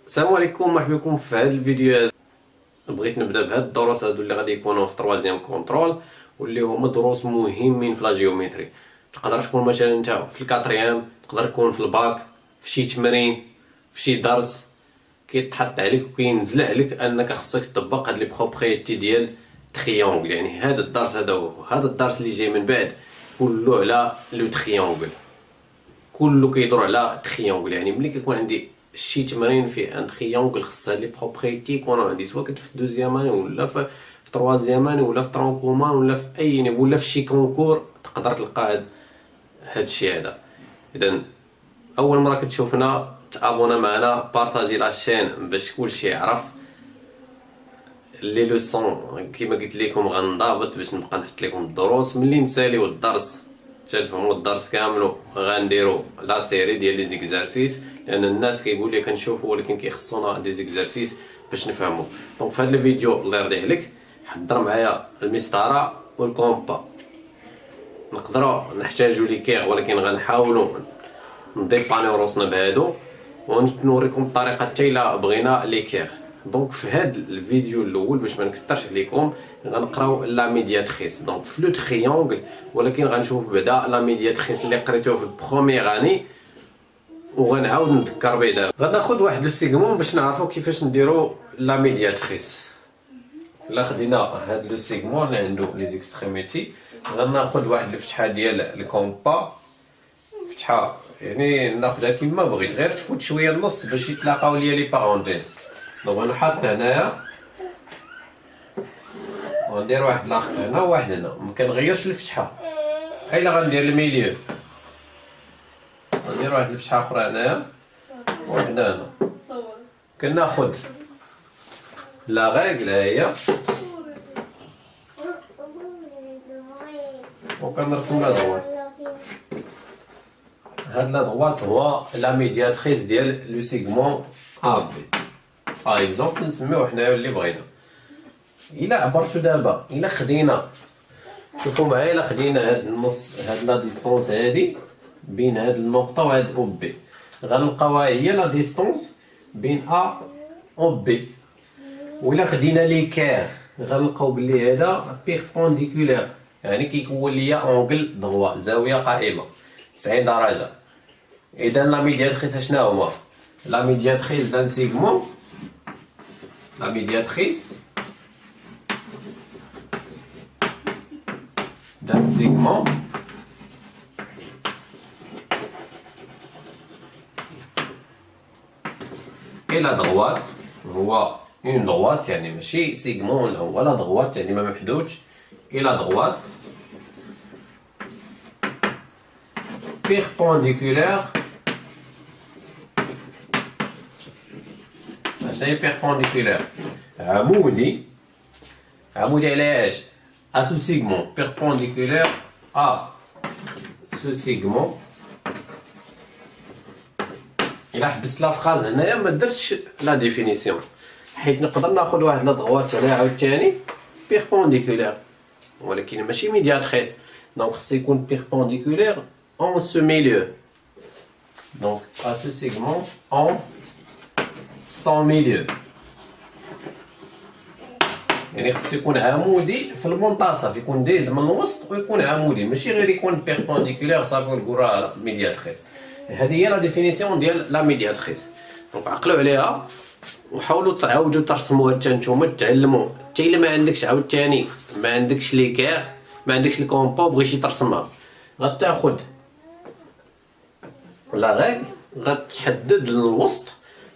السلام عليكم، مرحبا بكم في هذا الفيديو. هذا بغيت نبدا بهاد الدروس هادو اللي غادي يكونوا في تروازيام كونترول، واللي هما دروس مهمين في لا جيومتري. تقدر تكون مثلا انت في الكاتريام، تقدر تكون في الباك، في شي تمرين، في شي درس كيتحط عليك وكينزل عليك انك خصك تطبق هاد لي بروبريتي ديال تريونغل. يعني هذا الدرس هذا الدرس اللي جاي من بعد كله على لو تريونغل، كله كيدور على تريونغل. يعني ملي كيكون عندي شي تمرين فيه ان تريونغل خص هاد لي بروبريتي يكونوا عندي، سواء كنت في دوزيام اني ولا في تروازيام اني ولا في ترون كومان ولا في اي نيفو ولا في شي كونكور، تقدر تلقى هاد الشيء هذا. اذا اول مره كتشوفنا تابونا معنا، بارطاجي لاشين باش كلشي يعرف لي لوسون. كيما قلت لكم غنضابط باش نبقى نحط لكم الدروس ملي نساليو الدرس تفهموا الدرس كامل. غنديروا لا سيري ديال لي زيكزارسيس، لان الناس كيقول لي كنشوفوا ولكن كيخصونا دي زيكزارسيس باش نفهموا. دونك في هذا الفيديو الله يرضي عليك حضر معايا المسطره والكومبا. نقدروا نحتاجوا ليكير ولكن غنحاولوا نديبانيو روسنا بهادو ونوريكم الطريقه حتى الا بغينا ليكير. دونك في هذا الفيديو الاول باش ما نكثرش عليكم غنقراو لا ميدياتريس. دونك في لو تريونغل، ولكن غنشوف بعدا لا ميدياتريس اللي قريتوه في البروميير اني وغنعاود نذكر به دابا. غناخذ واحد لو سيغمون باش نعرفوا كيفاش نديرو لا ميدياتريس. الا خدينا هاد لو سيغمون اللي عنده لي زيكستريميتي، غناخذ واحد الفتحه ديال الكومبا، فتحه يعني ناخذها كيما بغيت، غير تفوت شويه النص باش يتلاقاو ليا لي بارونتيز. دونك انا حاط هنايا وندير واحد لاخر هنا وواحد هنا، مكنغيرش الفتحه. الا غندير الميليو غندير واحد الفتحه اخرى هنايا وواحد هنا. كناخذ لا ريغل هي وكنرسم لا دوات. هاد لا دوات هو لا ميدياتريس ديال لو سيغمون ا بي. باغ اكزومبل نسميوه حنايا اللي بغينا. الا عبرتو دابا، الا خدينا شوفوا معايا، الا خدينا هاد النص، هاد لا ديستونس هادي بين هاد النقطه وهاد او بي، غنلقاوها هي لا ديستونس بين ا و بي. وإلا خدينا ليكير غنلقاو بلي هذا بيربونديكولير، يعني كيكون ليا اونغل دغوا، زاويه قائمه 90 درجه. اذا لا ميدياتريس شنو هو؟ لا ميدياتريس دان سيغمون، لا ميدياتريس d'un segment et la droite هو une droite، يعني ماشي سيغمون ولا droite، يعني ما محدودش. et la droite perpendiculaire. شنو هي perpendiculaire؟ عمودي على اش؟ à ce segment perpendiculaire à ce segment. إلا حبست لا فراز هنايا ما درتش لا ديفينيسيون، حيت نقدر ناخذ واحد لا دغوات عليها عاوتاني بيربونديكولير ولكن ماشي ميدياتريس. دونك خصو يكون بيربونديكولير en ce milieu، donc à ce segment en son milieu. يعني خصو يكون عمودي في المنتصف، يكون دايز من الوسط ويكون عمودي، ماشي غير يكون بيربونديكولير صافي ونقول راه ميدياتريس. هذه هي لا ديفينيسيون ديال لا ميدياتريس. دونك عقلوا عليها وحاولوا تعاودوا ترسموها حتى نتوما تعلموا. حتى الا ما عندكش عاوتاني ما عندكش ليكير، ما عندكش الكومبا بغيتي ترسمها، غتاخذ لا ريغ غتحدد الوسط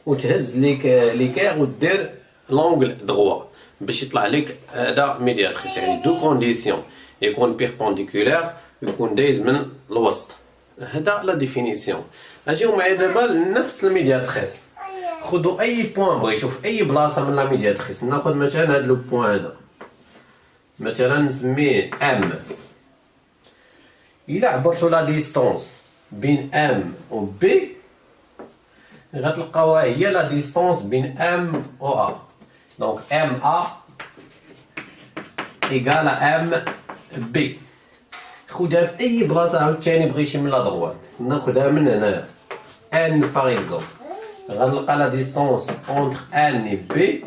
وتهز ليكير ودير لونغل دغوا باش يطلع لك هذا ميدياتريس. يعني دو كونديسيون، يكون بيربونديكولير يكون دايز من الوسط. هذا لا ديفينيسيون. اجيو معايا دابا لنفس الميدياتريس. خذوا اي بوين بغيتو في اي بلاصه من لا ميدياتريس. ناخذ مثلا هذا لو بوين هذا مثلا نسميه ام. الا عبرتو لا ديستونس بين ام و بي غتلقاوها هي لا ديستونس بين ام و ا. دونك ام ا ايكال ام بي. خذها في اي بلاصه عاوتاني بغيتي من لا دروات. ناخذها من هنا ان باغ اكزومبل غنلقى لا ديستونس اونتر ان اي بي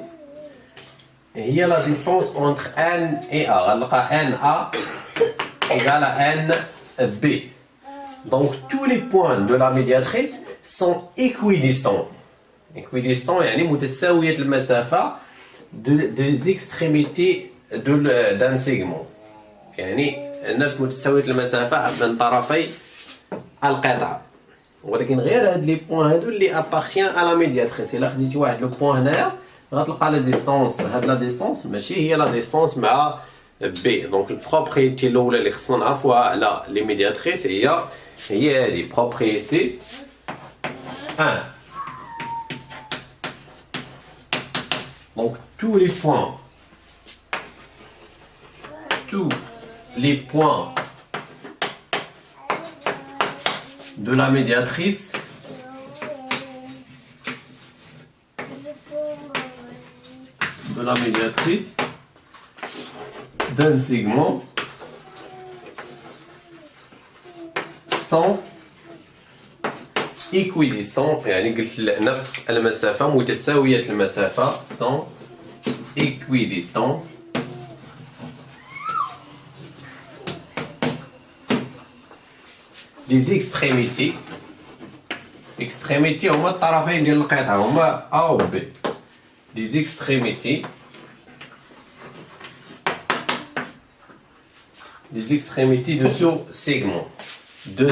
هي لا ديستونس اونتر ان اي ا. غنلقى ان ا égale à n b. Donc tous les points de la médiatrice sont équidistants. Équidistants يعني متساوية المسافة des extrémités d'un segment. يعني متساوية المسافة من طرفي القطعة. ولكن غير هاد لي بوين هادو اللي ابارتيان ا لا ميدياتريس. الا خديتي واحد لو بوين هنايا غتلقى لا ديستونس، هاد لا ديستونس ماشي هي لا ديستونس مع بي. دونك البروبريتي الاولى اللي خصنا نعرفوها على لي ميدياتريس هي هادي بروبريتي 1. Donc tous les points de la médiatrice d'un segment sont équidistants. يعني قلت نفس المسافة متساوية المسافة sont équidistants les extrémités هما الطرفين ديال القطعة هما A و B. les extrémités de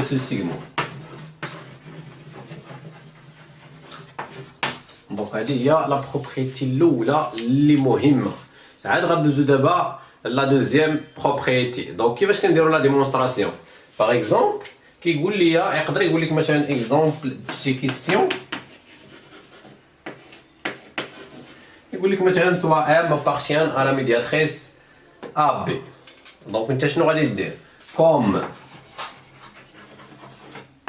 ce segment دونك هذه هي لا بروبريتي الاولى اللي مهمه. عاد غندوزو دابا لا دوزيام بروبريتي. دونك كيفاش كنديرو لا ديمونستراسيون؟ باغ اكزومبل كيقول لي يقدر يقول لك مثلا اكزومبل في شي كيستيون يقول لك مثلا سوا ام ابارتيان ا لا ميدياتريس ا بي. دونك انت شنو غادي دير؟ كوم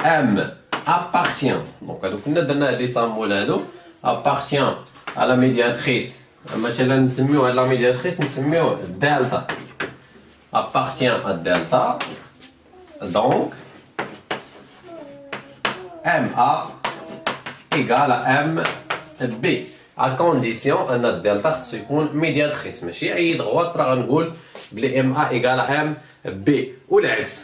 ام ابارتيان، دونك هادو كنا درنا دي سامبول هادو appartient à la médiatrice. مثلا نسميو هاد لا ميدياتريس نسميوه دلتا. appartient à delta. donc MA égale à MB à condition ان الدلتا خصو يكون ميدياتريس. ماشي اي دغوات راه غنقول بلي MA égale à MB والعكس.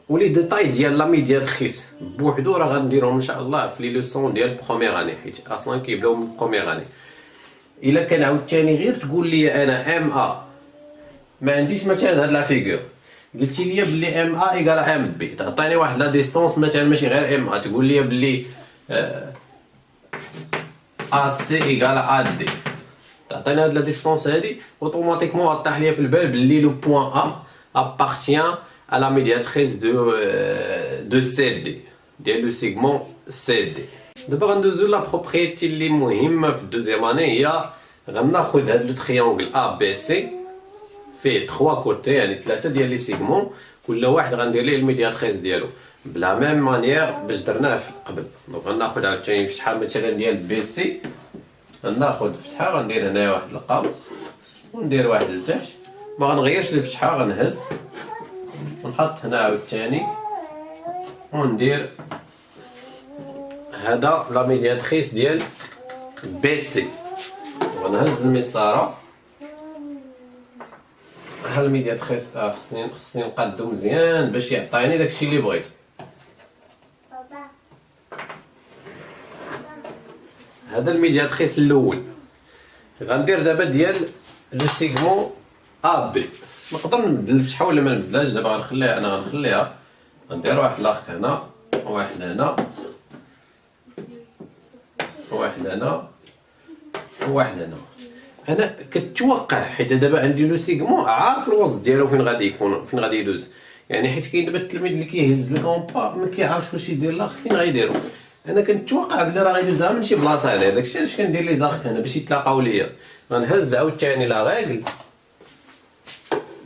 ولي ديتاي ديال لا ميدياتريس بوحدو راه غنديرهم ان شاء الله في لي لوسون ديال بروميير اني، حيت اصلا كيبداو من بروميير اني. الا كان عاوتاني غير تقول لي انا ام ا ما عنديش مثلا هاد لا فيغور، قلتي لي بلي ام ا ايكال ام بي، تعطيني واحد لا ديستونس مثلا ماشي غير ام ا، تقول لي بلي ا سي ايكال ا دي، تعطيني هاد لا ديستونس هادي اوتوماتيكمون غطيح ليا في البال بلي لو بوين ا ابارتيان à la médiatrice de CD ديال لو سيغمون CD. دابا غندوزو لا بروبريتي اللي مهمه في الدوزيام اني، هي غناخد هاد لو تريونغل ا بي سي فيه 3 كوتي يعني 3 ديال لي سيغمون، كل واحد غندير ليه الميدياتريس ديالو بلا ميم مانيير باش درناه في قبل. دونك غناخد عاوتاني فتحه مثلا ديال بي سي، غناخد فتحه غندير هنايا واحد القوس وندير واحد لتحت، ما غنغيرش الفتحه غنهز ونحط هنا عاوتاني وندير هذا لا ميدياتريس ديال بي سي، ونهز المسطره. ها الميدياتريس خصني نقادو مزيان باش يعطيني داكشي اللي بغيت. هذا الميدياتريس الاول غندير دابا ديال لو سيغمون ا بي. نقدر نبدل الفتحه ولا ما نبدلهاش، دابا غنخليها، انا غنخليها، غندير واحد لاخ هنا وواحد هنا وواحد هنا وواحد هنا. انا كتوقع حيت دابا عندي لو سيغمون عارف الوسط ديالو فين غادي يكون، فين غادي يدوز. يعني حيت كاين دابا التلميذ اللي كيهز الكومبا ما كيعرفش واش يدير لاخ فين غيديرو. انا كنتوقع بلي راه غيدوزها من شي بلاصه هنا، داكشي علاش كندير لي زارك هنا باش يتلاقاو ليا. غنهز عاوتاني لا غاكل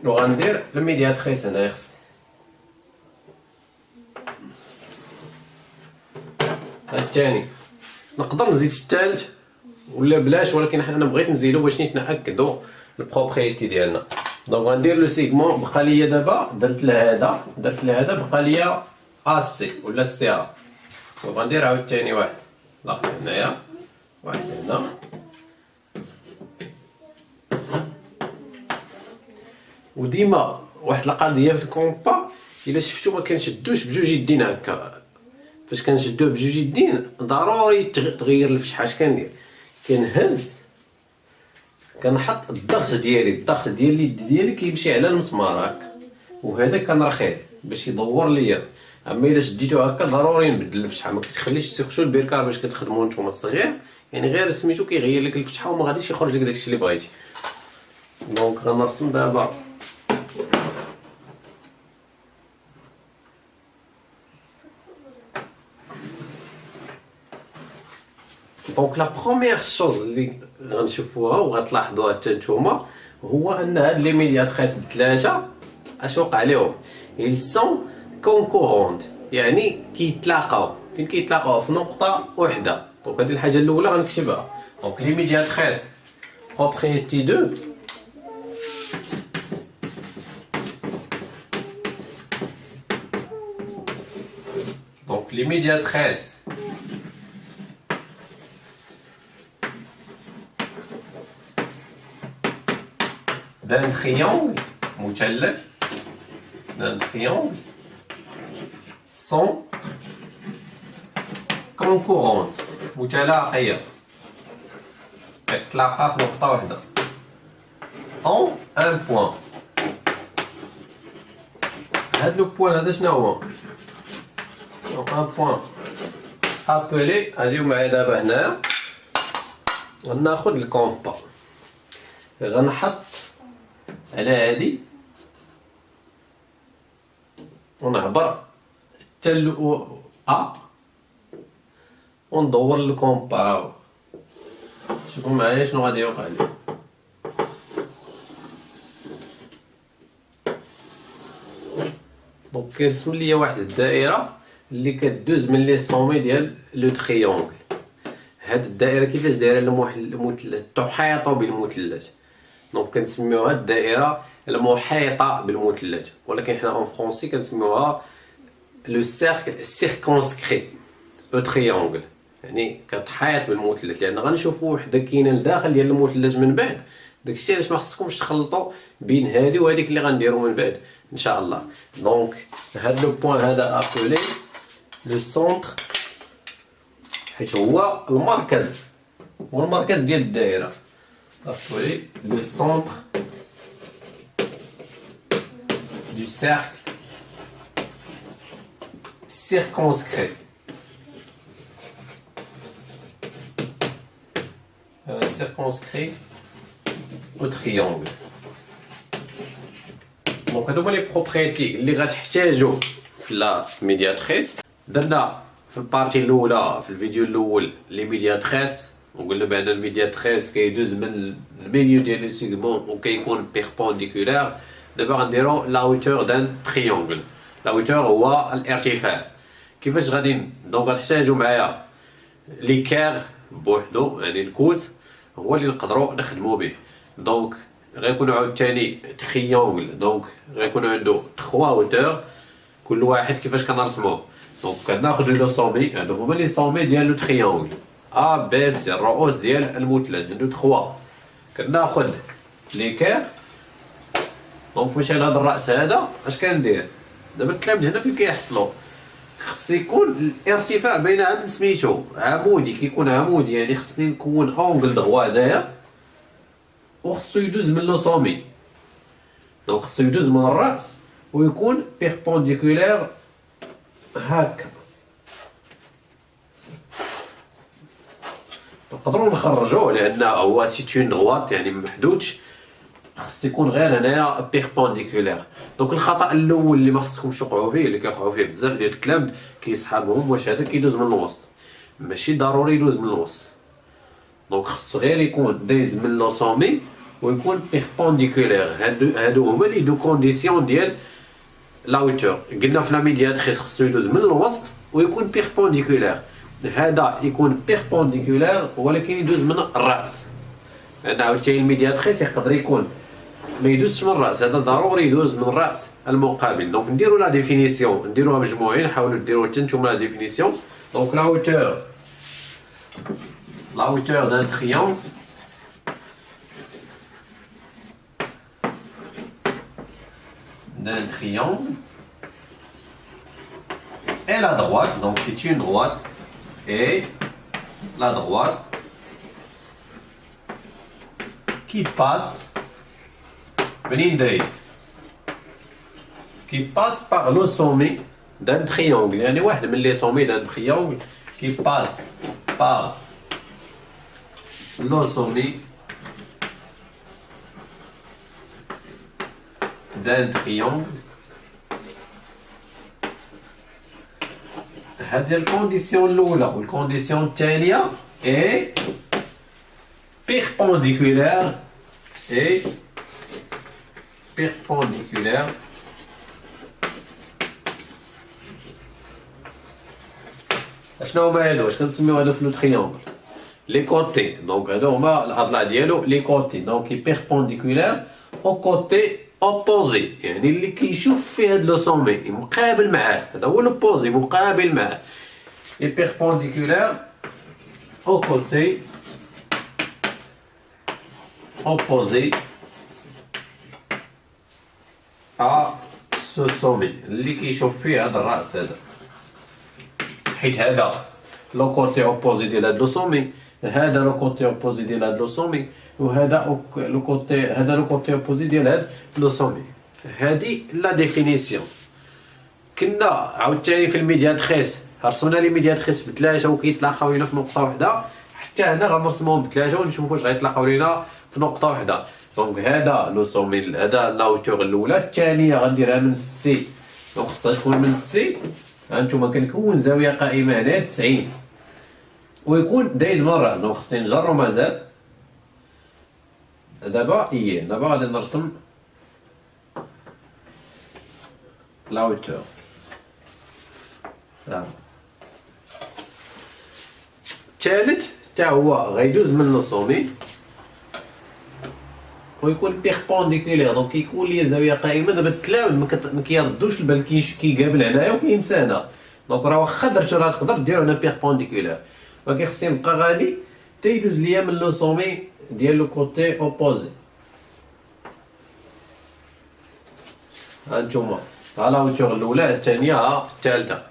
وغندير الميدياتريس هنايا. خص الثاني نقدر نزيد الثالث ولا بلاش، ولكن انا بغيت نزيدو باش نتاكدوا البروبريتي ديالنا. دونك غندير لو سيغمون بقى ليا دابا درت لهذا بقى ليا ا سي ولا سي ا، وغندير عاوتاني واحد لاخر هنايا واحد هنا وديما واحد القضيه في الكومبا الا شفتو ما كنشدوش بجوج يدين هكا. فاش كنشدوه بجوج يدين ضروري تغير الفشحه. اش كندير؟ كنهز كنحط الضغط ديالي اليد ديالي كيمشي على المسمار هكا، وهذا كنرخيه باش يدور ليا. اما الا شديتو هكا ضروري نبدل الفشحه. ما كتخليش سيرتو البركار باش كتخدموا نتوما الصغير، يعني غير سميتو كيغير لك الفشحه وما غاديش يخرج لك داكشي اللي بغيتي. دونك غنرسم دابا دونك لا بروميير شوز اللي غنشوفوها وغتلاحظوها حتى نتوما هو ان هاد لي ميدياتريس بثلاثه اش وقع لهم؟ ils sont concurrentes، يعني كيتلاقاو. فين كيتلاقاو؟ في نقطه وحده. دونك هذه الحاجه الاولى غنكتبها. دونك لي ميدياتريس propriété 2 donc les médiatrices d'un triangle مثلث d'un triangle sont concurrentes متلاقية كتلاقى في نقطة واحدة en un point. هاد لو بوان هذا شنو هو؟ donc un point appelé. اجيو معايا دابا هنا غناخد الكومبا، غنحط على هادي ونعبر حتى ل ا وندور الكومبا. شوفوا معايا شنو غادي يوقع لي. دونك كيرسم ليا واحد الدائره اللي كدوز من لي سومي ديال لو تريونغل. هاد الدائره كيفاش دايره المثلث تحيط بالمثلث، دونك كنسميوها الدائره المحيطه بالمثلث، ولكن حنا اون فرونسي كنسميوها لو سيركل سيركونسكري او تريونغل، يعني كتحيط بالمثلث. لان غنشوفوا وحده كاينه لداخل ديال المثلث من بعد. داكشي علاش ما خصكمش تخلطوا بين هذه وهذيك اللي غنديروا من بعد ان شاء الله. دونك هاد لو بوين هذا ابولي لو سونتر، حيت هو المركز والمركز ديال الدائره. ابولي لو سونتر du cercle circonscrit. Circonscrit au triangle. دونك هادو هما لي بروبريتي اللي غتحتاجو في لا ميدياتريس. درنا في البارتي الاولى في الفيديو الاول لي ميدياتريس، وقلنا بان الميدياتريس كيدوز من الميليو ديال لي سيغمون وكيكون بيربونديكولار. دابا غنديرو لا هوتور دان تريونغل. لا هوتور هو الارتفاع. كيفاش غادي دونك غتحتاجو معايا ليكير بوحدو، يعني الكوث هو اللي نقدروا نخدمو به. دونك غيكونوا عاوتاني تريونغل، دونك غيكونوا عنده 3 هوتور كل واحد كيفاش كنرسموه. دونك كناخذ لو سومي، هادو هما لي سومي ديال لو تريونغل ا بي سي، الرؤوس ديال المثلث عنده 3. كناخذ ليكير. دونك فاش هذا الراس هذا اش كندير دابا؟ الكلام هنا فين كيحصلوا؟ خص يكون الارتفاع بين عند سميتو عمودي، كيكون عمودي يعني خصني نكون اونغل دغوا هنايا وخصو يدوز من لو سومي. دونك خصو يدوز من الراس ويكون بيربونديكولير هكا. نقدروا نخرجوه لان هو سيتون دغوات يعني محدودش، خص يكون غير هنايا بيربونديكولير. دونك الخطا الاول اللي ما خصكمش توقعوا فيه، اللي كيوقعوا فيه بزاف ديال الكلام كيصحابهم، واش هذا كيدوز من الوسط؟ ماشي ضروري يدوز من الوسط. دونك خص غير يكون دايز من لو سومي ويكون بيربونديكولير. هادو هما لي دو كونديسيون ديال لا هوتور. قلنا في لا ميدياتريس خصو يدوز من الوسط ويكون بيربونديكولير. هذا يكون بيربونديكولير ولكن يدوز من الراس. لان عاوتاني الميدياتريس يقدر يكون ما يدوزش من الراس، هذا ضروري يدوز من الراس المقابل. دونك نديرو لا ديفينيسيون، نديروها مجموعين، حاولوا ديروا حتى نتوما لا ديفينيسيون. دونك لا هوتور la hauteur d'un triangle et la droite, donc c'est une droite et la droite qui passe par le sommet d'un triangle. يعني واحد من les sommets d'un triangle qui passe par le sommet d'un triangle. هذه الكونديسيون الأولى، والكونديسيون الثانية est perpendiculaire شنو هما هادو؟ واش كنسميو هادو في لو تريونغل؟ لي كوتي. دونك هادو هما الاضلاع ديالو لي كوتي، دونك بيربونديكولار او كوتي اوبوزي، يعني اللي كيشوف فيه هاد لو سومي مقابل معاه، هذا هو لوبوزي مقابل معاه. لي بيربونديكولار او كوتي اوبوزي ا سو سومي، اللي كيشوف فيه هاد الراس هذا، حيت هذا لو كوتي اوبوزي ديال هاد لو سومي، هذا لو كوتي اوبوزي ديال هاد لو سومي، وهذا لو كوتي اوبوزي ديال هاد لو سومي. هادي لا ديفينيسيون. كنا عاوتاني في الميدياتريس رسمنا لي ميدياتريس بثلاثه وكيتلاقاو لينا في نقطه واحده، حتى هنا غنرسموهم بثلاثه ونشوفوا واش غيتلاقاو لينا في نقطه واحده. دونك هذا لو سومي، هذا لا هوتور الاولى، الثانيه غنديرها من السي، دونك خصها تكون من السي. هانتوما كنكون زاويه قائمه هنا 90 ويكون دايز من الراس، دونك خصني نجرو مازال. دابا غادي نرسم لا هوتور. الثالث حتى هو غيدوز من لو سومي ويكون بيربونديكولير، دونك كيكون ليا زاويه قائمه. دابا التلاوند ما كيردوش البال، كيقابل هنايا وكينسى هنا، دونك راه واخا درتو راه تقدر ديرو هنا بيربونديكولير، ولكن خصني نبقى غادي حتى يدوز ليا من لو سومي ديال لو كوتي اوبوزي. هانتوما ها لا هوتور الاولى، الثانيه ها الثالثه،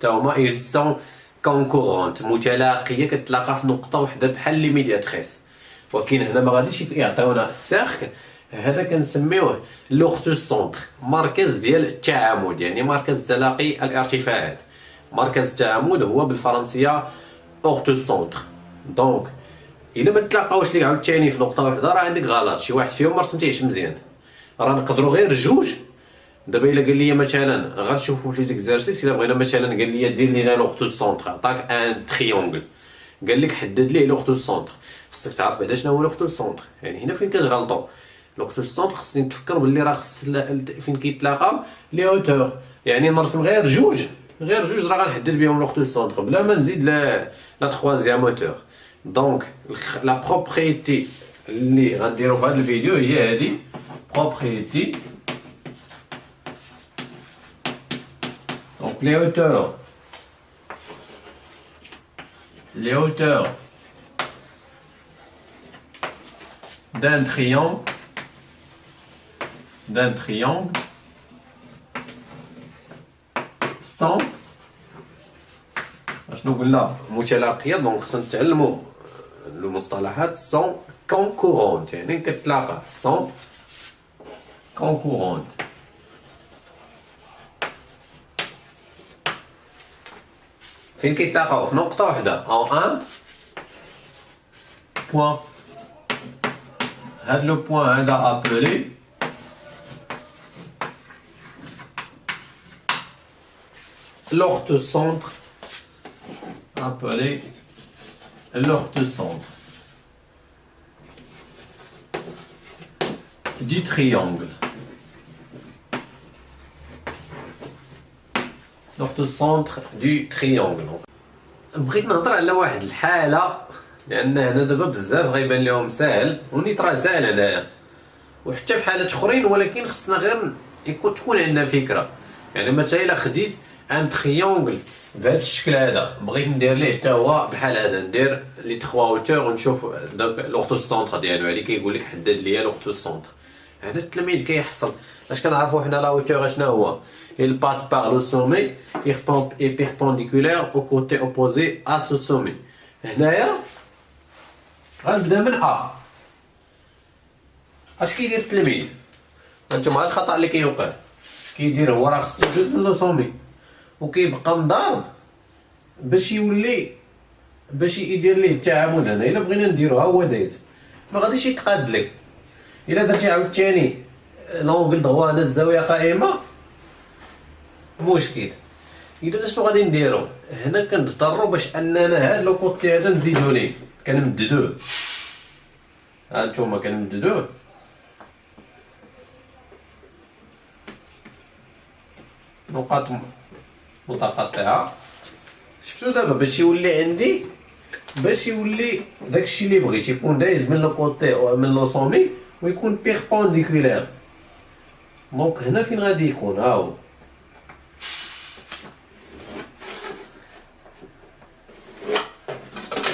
تا هما ils sont concurrentes، متلاقيه، كتلاقى في نقطه واحده بحال لي ميدياتريس. ولكن هنا ما غاديش يعطيونا السيركل، هذا كنسميوه لوغتوس سونتر، مركز ديال التعامد، يعني مركز تلاقي الارتفاعات. مركز التعامد هو بالفرنسيه اورتوس سونتر. دونك الا ما تلاقاوش لي عاوتاني في نقطه واحده راه عندك غلط، شي واحد فيهم ما رسمتيهش مزيان. راه نقدروا غير جوج. دابا الا قال لي مثلا غنشوفوا في لي زيكزارسيس، الا بغينا مثلا قال لي دير لينا لوغتوس سونتر، عطاك ان تريونغل قال لك حدد ليه لوغتوس سونتر، خصك تعرف بعدا شنو هو لوغتوس سونتر. يعني هنا فين كتغلطوا، لوغتوس سونتر خصني نتفكر باللي راه خص فين كيتلاقاو لي هوتور، يعني نرسم غير جوج راه غنحدد بهم لوغتوس سونتر بلا ما نزيد لا تخوازيام هوتور. دونك لا بروبريتي اللي غنديرو في هذا الفيديو هي هذه بروبريتي. Donc les hauteurs d'un triangle sont شنو قلنا متلاقيه، دونك خصنا نتعلموا المصطلحات. sont concurrentes يعني كتلاقى، sont concurrentes. فين كيتلاقاو؟ في نقطة واحدة، en un point. هاد لو بوان هذا ابلي l'orthocentre، appelé l'orthocentre du triangle. l'orthocentre du triangle. بغيت نهضر على واحد الحالة، لأن هنا دابا بزاف غيبان لهم ساهل، ونيت راه ساهل هنايا وحتى في حالات أخرين، ولكن خصنا غير تكون عندنا فكرة. يعني مثلا إلا خديت ان تريونغل بهذا الشكل هذا، بغيت ندير ليه حتى هو بحال هذا، ندير لي 3 اوتور ونشوف دونك لوغتو سونتر ديالو. عليه كيقول لك حدد ليا لوغتو سونتر. هنا التلميذ كيحصل اش كنعرفوا حنا لا اوتور شنو هو. il passe par le sommet est perpendiculaire au côté opposé à ce sommet. هنايا غنبدا من ا. اش كيدير التلميذ؟ هانتوما الخطا اللي كيوقع كيدير هو راه خصو يدوز من لو سومي وكيبقى مضارب باش يولي باش يدير ليه التعامد. هنا الا بغينا نديروها هو دايز ما غاديش يتقاد لك. الا درتي عاوتاني لونغل دغوا هنا الزاويه قائمه مشكل. اذا شنو غادي نديرو هنا؟ كنضطروا باش اننا هاد لو كوتي هذا نزيدو ليه، كنمددوه. هانتوما كنمددوه نقاط متقاطعه. شفتو دابا باش يولي عندي، باش يولي داكشي اللي بغيت يكون دايز من لو كوتي من لو سومي ويكون بيربونديكولير. دونك هنا فين غادي يكون؟ ها هو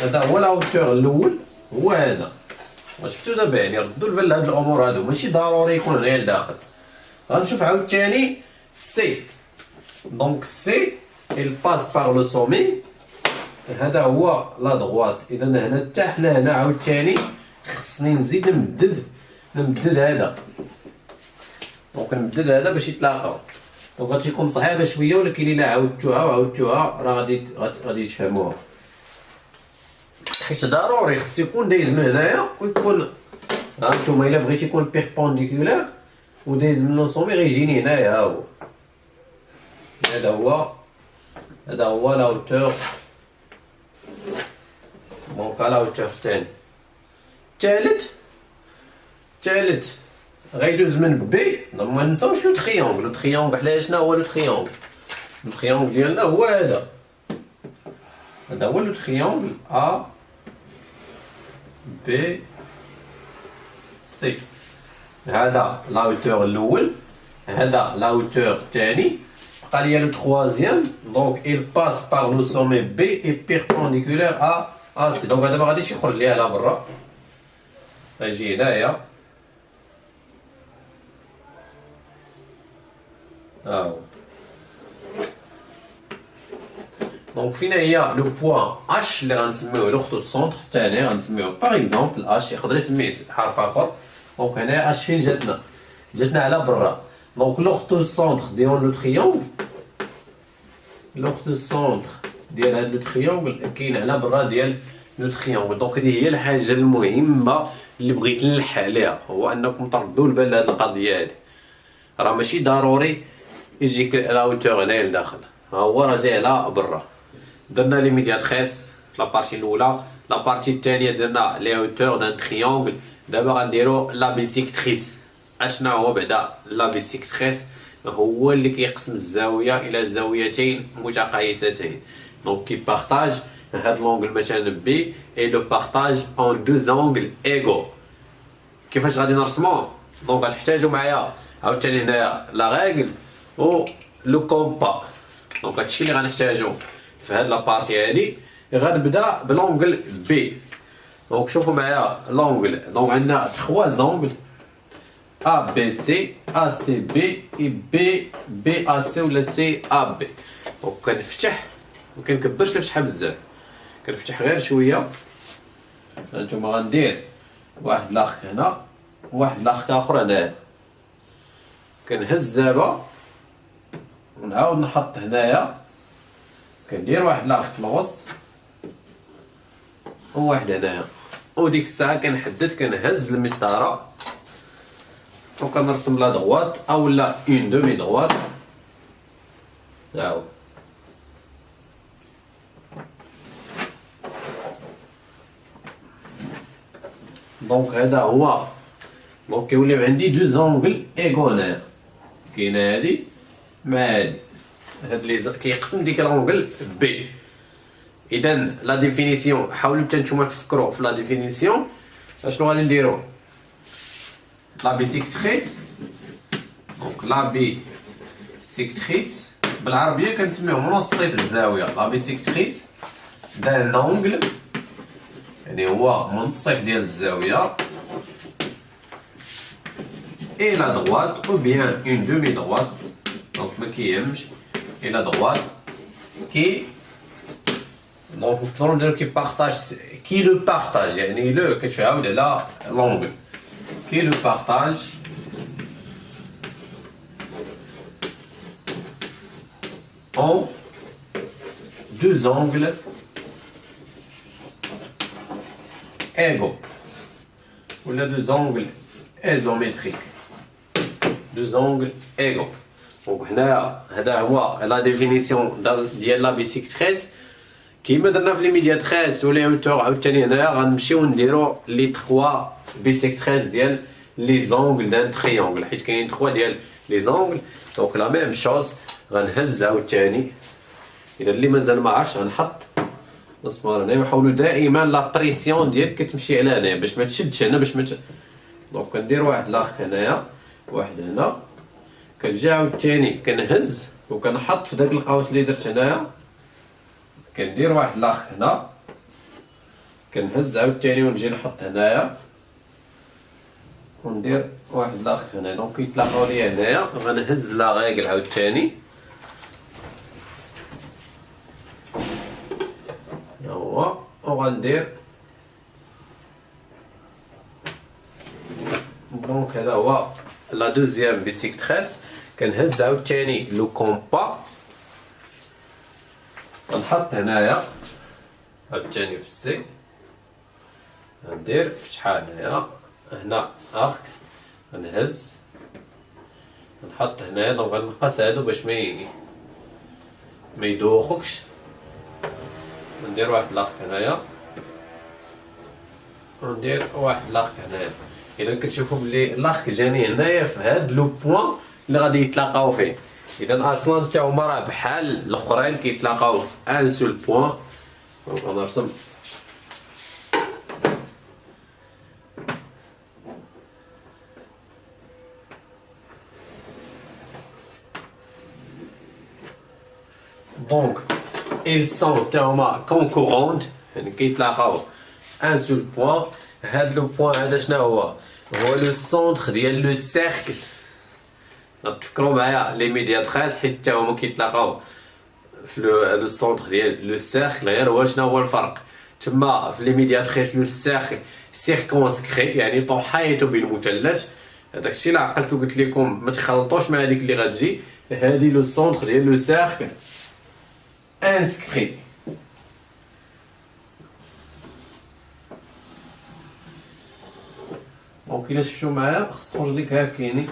هذا هو لاوتور الاول، هو هذا. شفتو دابا يعني ردوا البال لهاد الامور هادو، ماشي ضروري يكون غير لداخل. غنشوف عاوتاني سي. دونك سي il passe par le sommet. هذا هو لا دغوات. اذا هنا حتى حنا هنا عاوتاني خصني نزيد نمدد هذا. دونك نمدد هذا باش يتلاقاو. دونك غادي تكون صعيبه شويه، ولكن الا عاودتوها راه غادي تفهموها. حيت ضروري خص يكون دايز من هنايا ويكون هانتوما الا بغيتي يكون بيربونديكولار ودايز من لو سومي غيجيني هنايا. ها هو هذا هو لاوتور. دونك لاوتور الثاني. الثالث غيدوز من بي. ما ننساوش لو تريونغل. حنا شنو هو لو تريونغل؟ لو تريونغل ديالنا هو هذا هو لو تريونغل ا بي سي. هذا لاوتور الاول، هذا لاوتور الثاني. بقى ليا لو تروازيام. دونك il passe par le sommet B et perpendiculaire à C. دونك هذا ما غاديش يخرج ليها لا برا، غيجي هنايا. هاهو. دونك فين هي لو بوان اش اللي غنسميوه لوغتو سونتر الثاني؟ غنسميوه باغ اكزومبل اش، يقدر يسميه حرف اخر. دونك هنايا اش فين جاتنا على برا. دونك لوغتو سونتر ديال لو تريونغل، لوغتو سونتر ديال هاد لو تريونغل كاين على برا ديال لو تريونغل. دونك هذه هي الحاجه المهمه اللي بغيت نلح عليها، هو انكم تردوا البال لهاد القضيه هادي. راه ماشي ضروري يجيك لاوتور هنايا لداخل، ها هو راه جاي على برا. درنا لي ميدياتريس في لابارتي الاولى. لابارتي الثانيه درنا لي اوتور دان تريونغل. دابا غنديرو لا بيسيكتريس. اشنا هو بعدا لا بيسيكتريس؟ هو اللي كيقسم الزاويه الى زاويتين متقايستين. دونك كي بارطاج هاد لونغل مثلا بي اي لو بارطاج اون دو زونغل ايغو. كيفاش غادي نرسموه؟ دونك غتحتاجوا معايا عاوتاني هنايا لا ريغل و لو كومبا. دونك هادشي اللي غنحتاجو في هاد لابارتي هادي. غنبدا بلونغل بي. دونك شوفوا معايا لونغل. دونك عندنا 3 زونغل A B C A C B et B A C ولا C A B. دونك كنفتح مكنكبرش الفتحه بزاف، كنفتح غير شويه. هانتوما غندير واحد لاخك هنا وواحد لاخك اخر هنايا. كنهز دابا ونعاود نحط هنايا. كندير واحد لاخك في الوسط وواحد هنايا، وديك الساعه كنحدد كنهز المسطره وكنرسم لا دغوات او لا اون دومي دغوات. هاهو دونك هذا هو. دونك كيوليو عندي دو زونغل ايغو. هنايا كاينه هادي مع هادي، هاد لي كيقسم ديك لونغل بي. اذا لا ديفينيسيون حاولوا حتى نتوما تفكروا في لا ديفينيسيون. اشنو غادي نديرو؟ لا بيسيكتريس. دونك لا بيسيكتريس بالعربيه كنسميوه منصف الزاويه. لا بيسيكتريس دان اونغل يعني هو منصف ديال الزاويه et la droite ou bien une demi-droite donc ما كيهمش et la droite qui donc نقدروا نديرو كي بارطاج كي لو بارطاج يعني لو كتعاود على لونغل كي لو بارطاج en deux angles égaux ou là deux angles isométriques deux angles égaux دونك هنايا هذا هو لا ديفينيسيون ديال لا بيسيكتريس كيما درنا في لي ميدياتريس ولي اوتور عاوتاني هنايا غنمشيو نديرو لي 3 بيسيكتريس ديال لي زونغل دان تريونغل حيت كاينين 3 ديال لي زونغل دونك لا ميم شوز غنهز عاوتاني اذا اللي مازال ما عرفش غنحط مسمار هنا ونحاولوا دائما لا بريسيون ديالك كتمشي على هنايا باش ما تشدش هنا باش ما دونك كندير واحد لاخ هنايا واحد هنا كنجي عاوتاني كنهز وكنحط في داك القوس اللي درت هنايا كندير واحد لاخ هنا كنهز عاوتاني ونجي نحط هنايا وندير واحد لاخ هنا دونك يتلاقاو ليا هنايا غنهز لا غايكل عاوتاني ها هو وغندير دونك هذا هو لا دوزيام بيسيكتريس كنهز عاوتاني لو كومبا غنحط هنايا عاوتاني في السي غندير شحال هنايا هنا ارك غنهز نحط هنايا دونك غنقص هادو باش ما يدوخكش ندير واحد لاخ هنايا وندير واحد لاخ هنايا اذا كتشوفوا بلي لاخ جاني هنايا في هاد لو بوين اللي غادي يتلاقاو فيه اذا اصلا حتى هما راه بحال الاخرين كيتلاقاو في ان سول بوين دونك غنرسم دونك ils sont تاهما concurrentes يعني كيتلاقاو ان سول بوين هاد لو بوين هذا شنو هو لو سونتر ديال لو سيركل تفكروا معايا لي ميدياتريس حيت حتى هما كيتلاقاو في لو سونتر ديال لو سيركل غير هو شنو هو الفرق تما في لي ميدياتريس لو سيركل سيركونسكري يعني تحيط بالمثلث هذاك الشيء اللي عقلت وقلت لكم ما تخلطوش مع هذيك اللي غتجي هذه لو سونتر ديال لو سيركل انسكري دونك الا شفتو معايا خص تخرج لك هاكيني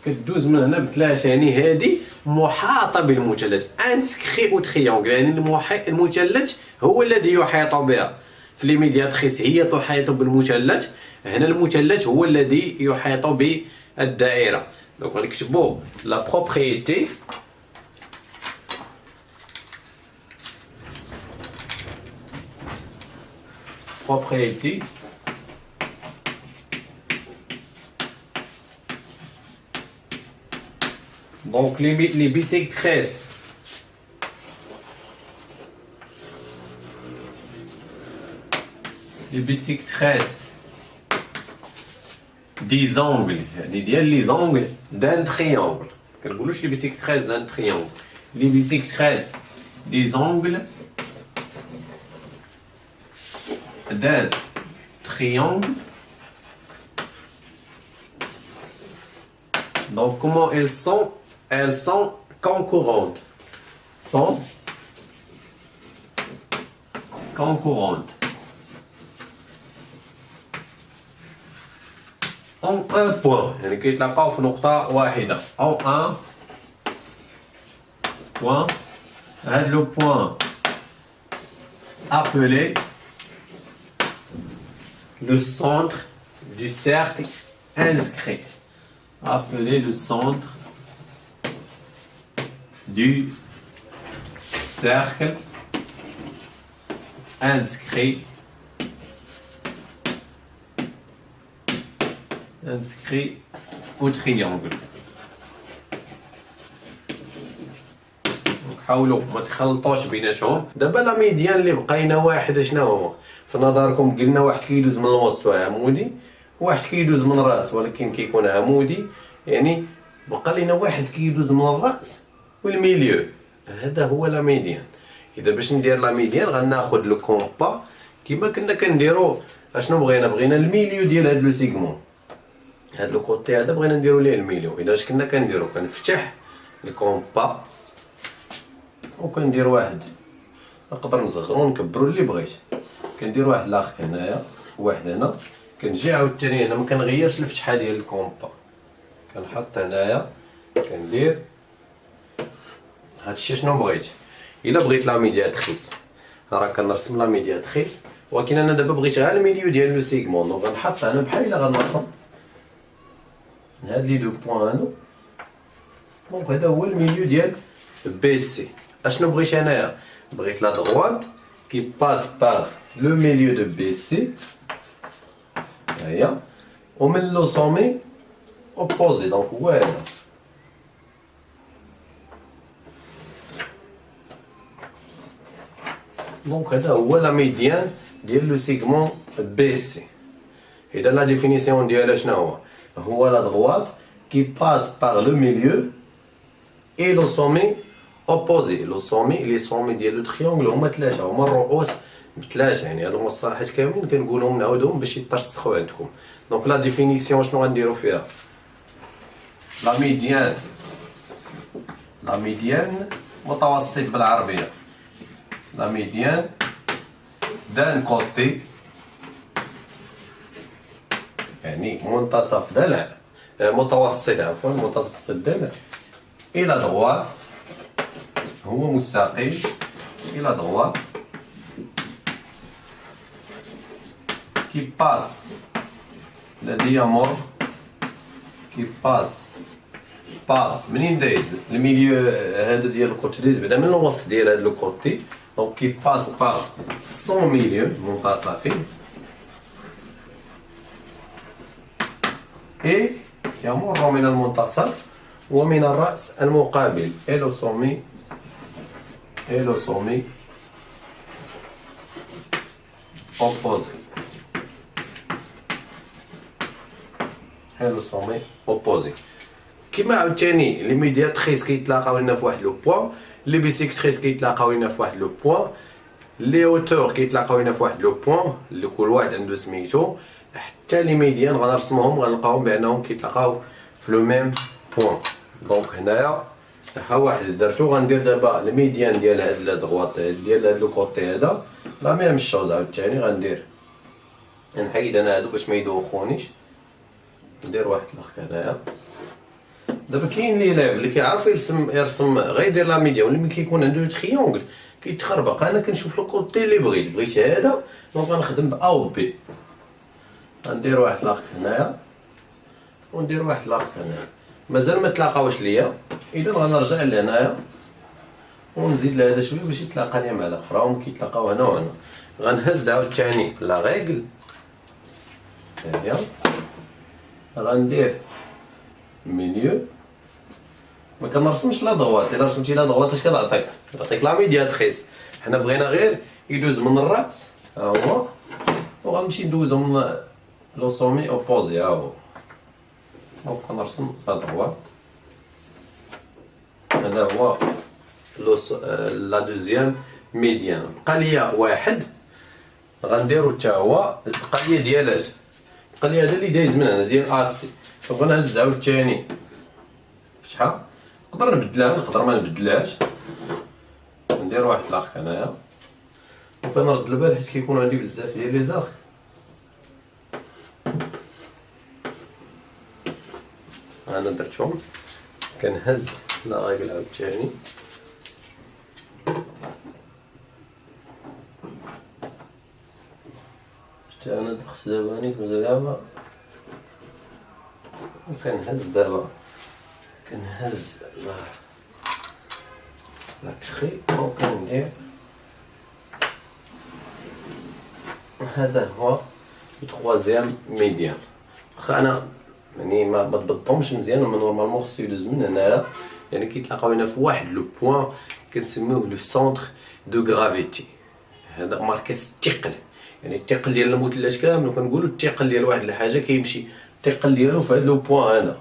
كدوز من هنا بثلاثه يعني هذه محاطه بالمثلث انسكري او تريونغل يعني المثلث هو الذي يحيط بها في لي ميدياتريس هي تحيط بالمثلث هنا المثلث هو الذي يحيط بالدائره دونك غنكتبوا لا بروبريتي donc les bisectrices des angles يعني ديال les angles d'un triangle كنقولوش les bisectrices d'un triangle les bisectrices des angles d'un triangle. Donc comment elles sont? Elles sont concurrentes. Sont concurrentes. En un point. يعني كيتلاقاو في نقطة واحدة. En un point. هذا le point appelé le centre du cercle inscrit. Appelé le centre du cercle inscrit au triangle. حاولوا ما تخلطوش بيناتهم. دابا لا ميديان اللي بقينا واحد شنو هو في نظركم؟ قلنا واحد كيدوز من الوسط عمودي، واحد كيدوز من الراس ولكن كيكون عمودي، يعني بقى لنا واحد كيدوز من الراس والميليو، هذا هو لا ميديان. اذا باش ندير لا ميديان غناخذ لو كومبا كيما كنا كنديرو. اشنو بغينا الميليو ديال هاد لو سيغمون، هاد لو كوتي هذا بغينا نديرو ليه الميليو. اذا اش كنا كنديرو كنفتح الكومبا وكندير واحد، نقدر نصغرو نكبرو اللي بغيت. كندير واحد لاخر هنايا وواحد هنا، كنجي عاوتاني هنا ما كنغيرش الفتحه ديال الكومبا، كنحط هنايا كندير هادشي شنو بغيت. الا بغيت لا ميدياتريس راه كنرسم لا ميدياتريس، ولكن انا دابا بغيت غير الميليو ديال لو سيغمون، دونك غنحط انا بحال غنرسم هاد لي دو بوين هادو. دونك هذا هو الميليو ديال بي سي. اشنو بغيت انايا؟ بغيت لا دروات كي باس بار لو ميليو دو بي سي، هيا، ومن لو سومي اوبوزي، دونك هو هذا. دونك هذا هو لا ميديان ديال لو سيغمون بي سي. اذا لا ديفينيسيون ديالها شنو هو؟ هو لا دروات كي باس بار لو ميليو اي لو سومي اوبوزي. لو سومي لي سومي ديال لو تريونغل هما ثلاثه، هما الرؤوس بثلاثه، يعني هادو المصطلحات كاملين كنقولهم نعاودهم باش يترسخوا عندكم. دونك لا ديفينيسيون شنو غنديرو فيها؟ لا ميديان، لا ميديان متوسط بالعربيه، لا ميديان دان كوتي يعني منتصف ضلع، متوسط عفوا متوسط ضلع الى دغوا، هو مستقيم الى دغوا كي باس لا ديامور كي باس با منين دايز الميليو هذا ديال الكوتي دايز بعدا من الوسط ديال هذا لو كوتي، دونك كي باس با سون ميليو منتصفين اي يمر من المنتصف ومن الرأس المقابل الو سومي الو سومي اوبوزي، الو سومي اوبوزي. كيما عاوتاني لي ميدياتريس كيتلاقاو لنا في واحد لو بوين، لي بيسيكتريس كيتلاقاو لنا في واحد لو بوين، لي اوتور كيتلاقاو لنا في واحد لو بوين اللي كل واحد عنده سميتو، حتى لي ميديان غنرسمهم غنلقاوهم بانهم كيتلاقاو في لو ميم بوين. دونك هنايا ها واحد درتو، غندير دابا الميديان ديال هاد لا دغوات ديال هاد لو كوتي هذا لا ميم شوز. عاوتاني غندير نحيد انا هادو باش ما يدوخونيش، ندير واحد الاخر هنايا. دابا كاين لي لعب اللي كيعرف يرسم غير يدير لا ميديان، واللي ملي كيكون عنده تريونغل كيتخربق. انا كنشوف الكوتي اللي بغيت هذا، دونك غنخدم ب ا و بي. غندير واحد الاخر هنايا وندير واحد الاخر هنايا، مازال ما تلاقاوش ليا، اذا غنرجع لهنايا ونزيد لهذا شويه باش يتلاقى ليا مع الاخر، راهم كيتلاقاو هنا وهنا. غنهز عاوتاني لا ريغل، هي غندير ميليو، ما كنرسمش لا دغوات. الا رسمتي لا دغوات اش كتعطيك؟ كتعطيك لا ميدياتريس. حنا بغينا غير يدوز من الراس ها هو، وغنمشي ندوزو من لو سومي اوبوزي ها هو. دونك كنرسم لا دغوات، هذا هو لا دوزيام ميديان. بقى ليا واحد غنديرو حتى هو البقاليه ديال اش؟ البقاليه هذا اللي دايز من هنا ديال اسي. غنهز عاوتاني فتحه، نقدر نبدلها نقدر ما نبدلهاش، ندير واحد لاخر هنايا وكنرد البال حيت كيكون عندي بزاف ديال لي زارك. انا درتهم، كنهز لا ريغل عاوتاني حتى انا دخلت دابا نيت مازال دابا، وكنهز دابا كنهز لا كخي وكندير هذا هو التروازيام ميديان. واخا انا يعني ما تبطهمش مزيان، هما نورمالمون خصو يدوز من هنايا يعني كيتلاقاو هنا في واحد لو بوين كنسميوه لو سونتر دو غرافيتي. هذا مركز الثقل، يعني الثقل ديال المثلث كامل كنقولوا الثقل ديال واحد الحاجه كيمشي الثقل ديالو في هذا لو بوين هذا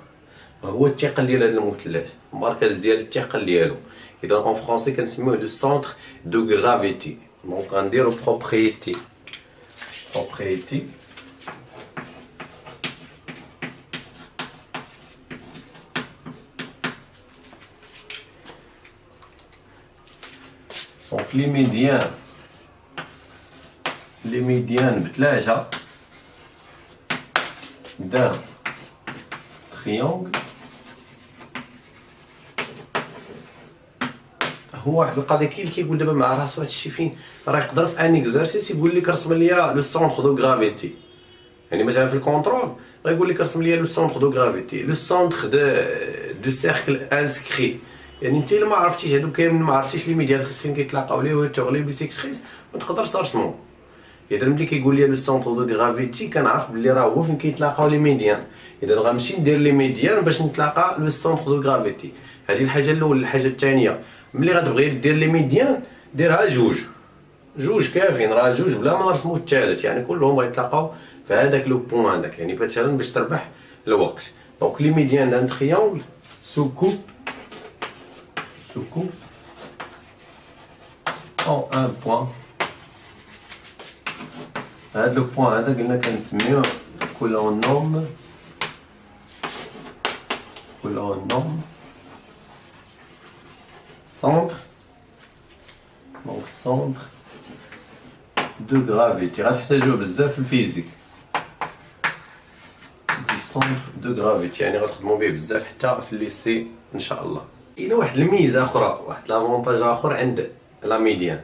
هو الثقل ديال هذا المثلث، المركز ديال الثقل ديالو. اذا اون فرونسي كنسميوه لو سونتر دو غرافيتي. دونك غنديرو بروبريتي دونك لي ميديان بثلاثة دان تريونغل. هو واحد القضيه كاين اللي كيقول دابا مع راسو هادشي فين راه يقدر في ان اكزرسيس يقول لك رسم ليا لو سونتر دو غرافيتي. يعني مثلا في الكونترول غيقول لك رسم ليا لو سونتر دو غرافيتي، لو سونتر دو سيركل انسكري. يعني انت الا ما عرفتيش هادو كامل، ما عرفتيش لي ميدياتريس فين كيتلاقاو لي ويتور لي بيسيكتريس، ما تقدرش ترسمو. اذا ملي كيقول لي لو سونتر دو غرافيتي كنعرف بلي راه هو فين كيتلاقاو لي ميديان. اذا غنمشي ندير لي ميديان باش نتلاقى لو سونتر دو غرافيتي. هذه الحاجه الاولى. الحاجه الثانيه ملي غتبغي دير لي ميديان ديرها جوج كافيين، راه جوج بلا ما نرسمو الثالث، يعني كلهم غيتلاقاو في هذاك لو بوين هذاك، يعني مثلا باش تربح الوقت. دونك لي ميديان دان تريونغل سوكوب en un point. هذا لو بوين هذا قلنا كنسميوه كولون نوم centre. دونك centre دو غرافيتي غتحتاجوه بزاف في الفيزيك. centre دو غرافيتي يعني غتخدموا به بزاف حتى في الليسي ان شاء الله. كاينه واحد الميزه اخرى، واحد لافونتاج اخر عند لا ميديان.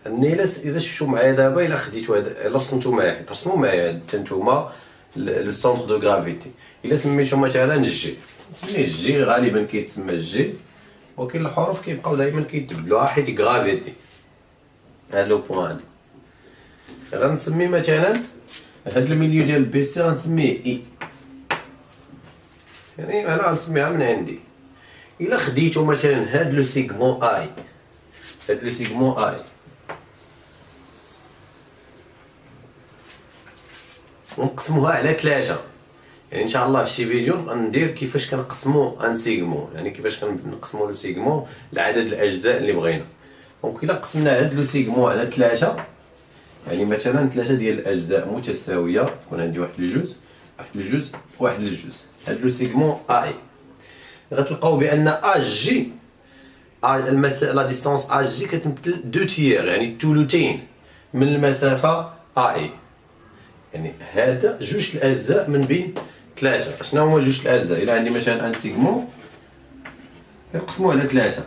النيلات اذا شفتوا معايا دابا، الا خديتوا هذا الا رسمتوا معايا ترسموا معايا حتى نتوما لو سونتر دو غرافيتي. الا سميتو مثلا جي، نسميه جي، غالبا كيتسمى جي، ولكن الحروف كيبقاو دائما كيتبدلوها حيت غرافيتي. هذا لو بوين هذا غنسمي مثلا هاد الميليو ديال بي سي غنسميه اي، يعني انا غنسميها من عندي. الا خديتو مثلا هاد لو سيغمون اي، ونقسموها على 3. يعني ان شاء الله في شي فيديو غندير كيفاش كنقسمو ان سيغمون، يعني كيفاش كنقسمو لو سيغمون لعدد الاجزاء اللي بغينا. دونك الا قسمنا هاد لو سيغمون على 3، يعني مثلا 3 ديال الاجزاء متساويه، يكون عندي واحد الجزء. هاد لو سيغمون اي غتلقاو بان اجي لا ديستانس اجي كتمثل 2 تيير، يعني ثلثين من المسافه اي. يعني هذا جوج الاجزاء من بين 3. شنو هما جوج الاجزاء؟ الا عندي مثلا ان سيغمون كنقسمو على 3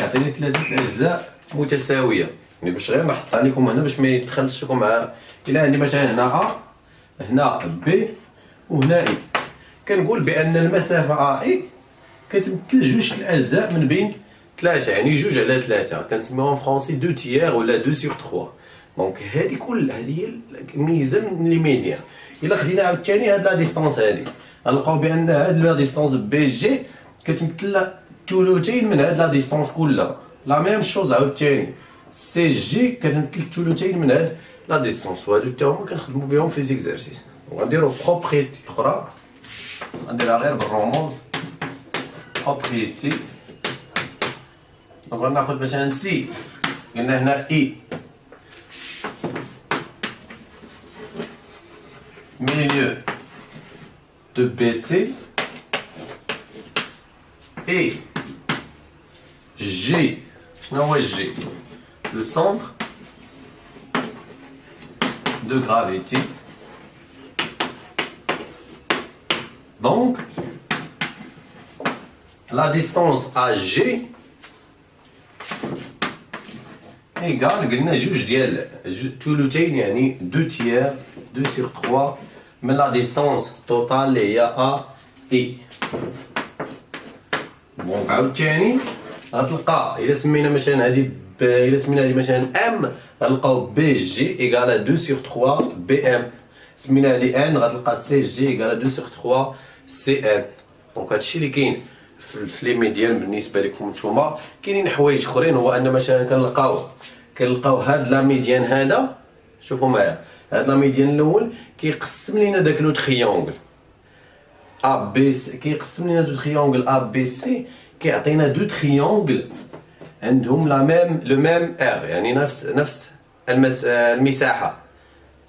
يعطيني 3 الاجزاء متساويه. يعني باش غير نحطها لكم هنا باش ما يدخلش لكم مع، الا عندي مثلا هنا ا، هنا بي، وهنا اي، كنقول بان المسافه اي كتمثل جوج الاجزاء من بين 3، يعني جوج على 3 كنسميوها فرونسي 2 تيير ولا 2 sur 3. دونك هذه هي الميزه من لي ميديان. الا خدينا عاوتاني هاد لا ديستونس هادي غنلقاو بان هاد لا ديستونس بي جي كتمثل ثلثين من هاد لا ديستونس كلها. لا ميم شوز عاوتاني سي جي كتمثل ثلثين من هاد لا ديستونس، وهادو حتى هما كنخدمو بهم في ليزيكزارسيس. وغنديرو بروبريتي اخرى، غنديرها غير بالرموز بروبريتي. دونك غناخد مثلا سي، قلنا هنا اي milieu de BC et G. شنو هو G؟ le centre de gravité. Donc la distance à G égale قلنا جوج ديال ثلثين، يعني 2 tiers 2 sur 3 من لا ديستونس توتال اللي هي ا اي. دونك عاوتاني غتلقى الا سمينا مثلا هذه الا سمينا هذه مثلا ام غنلقاو بي جي ايكال 2 sur 3 بي ام. سمينا هذه ان غتلقى سي جي ايكال 2 sur 3 سي ان. دونك هادشي اللي كاين في لي ميديان بالنسبه لكم نتوما. كاينين حوايج اخرين، هو ان مثلا كنلقاو هاد لا ميديان هذا، شوفوا معايا هاد لا ميديان الاول كيقسم لينا داك لو تريونغل ا بي سي، كيقسم لينا دو تريونغل ا بي سي، كيعطينا دو تريونغل عندهم لا ميم لو ميم ار، يعني نفس المساحه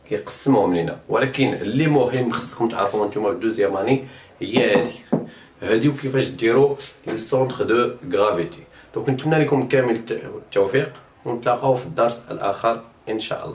كيقسمهم لينا. ولكن اللي مهم خصكم تعرفوا نتوما في الدوزيام اني هي هادي وكيفاش ديروا لي سونتر دو غرافيتي. دونك نتمنى لكم كامل التوفيق، ونتلاقاو في الدرس الاخر ان شاء الله.